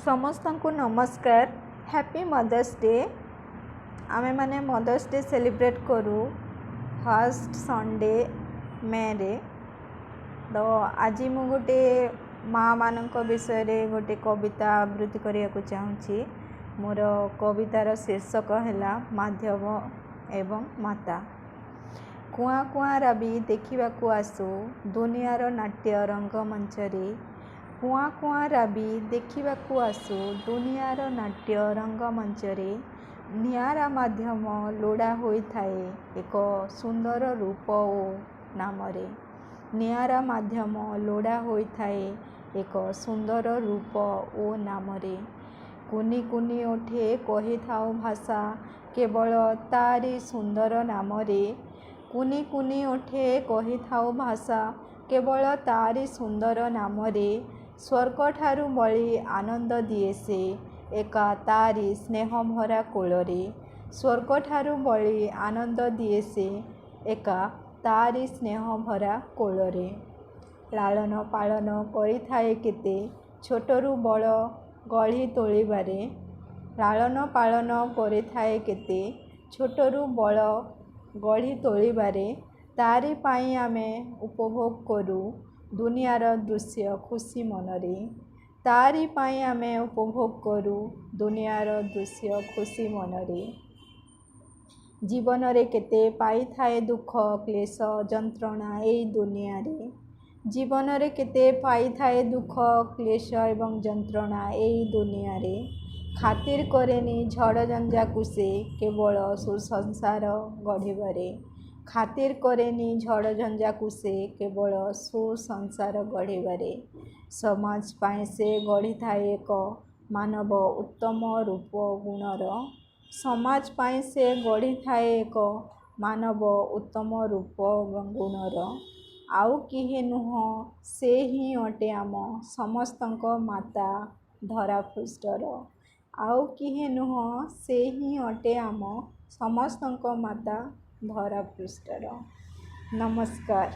समस्त को नमस्कार। Happy mother's day. आमे माने मदर्स डे सेलिब्रेट करू फर्स्ट संडे मे रे। तो आज मु गोटे माँ मानक विषय रे गोटे कविता आवृत्ति करिया को चाहूँची। मोर कवितार शीर्षक है माध्यम एवं माता। कुआ कुआ राबी देखा आसू दुनियार नाट्य रंगमंच रे। कुआ कुआ राबी देखा आसू दुनियार नाट्य रंगमंच रे। नियारा माध्यम लोड़ा होइथाए एक सुंदर रूप ओ नाम रे। नियारा माध्यम लोड़ा होइथाए एक सुंदर रूप ओ नाम रे। कुनी कुनी ओठे कही थाओ भाषा केवल तारी सुंदर नाम रे। कुनी कुनी ओठे कही थाओ भाषा केवल तारी सुंदर नाम रे। स्वर्ग ठारू बड़ी आनंद दिए से एका तारी स्नेह भरा कोलरे। स्वर्ग ठारू बड़ी आनंद दिए से एका तारी स्नेह भरा कोलरे। लालन पालन करी थाए केते छोटरू बड़ गढ़ी तोलिबारे। लालन पालन करी थाए केते छोटरू बड़ गढ़ी तोलिबारे। तारी पाई आमे उपभोग करू दुनियार दृश्य खुशी मनरे। तारी पाई आमे उपभोग करू दुनियार दृश्य खुशी मनरे। जीवन रे केते पाई थाए दुख क्लेश जंत्रणा एई दुनिया रे। जीवन रे केते पाई थाए दुख क्लेश एवं जंत्रणा एई दुनिया रे। खातिर करेनी झड़ जंजा कुसे केवल सुसंसार गढ़िबारे। खातिर करेनी झड़ झंझा कुसे केवल सुसंसार गढ़िबारे। समाज पाए से गढ़ी थाए एक मानव उत्तम रूप गुणर। समाज पाए से गढ़ी थाए एक मानव उत्तम रूप गुणर। आउ किहे नुह से ही अटे आम समस्तक माता धरा पृष्ठर। आउ किहे नुह से ही अटे आम समस्तक माता धरा पृष्ठर। नमस्कार।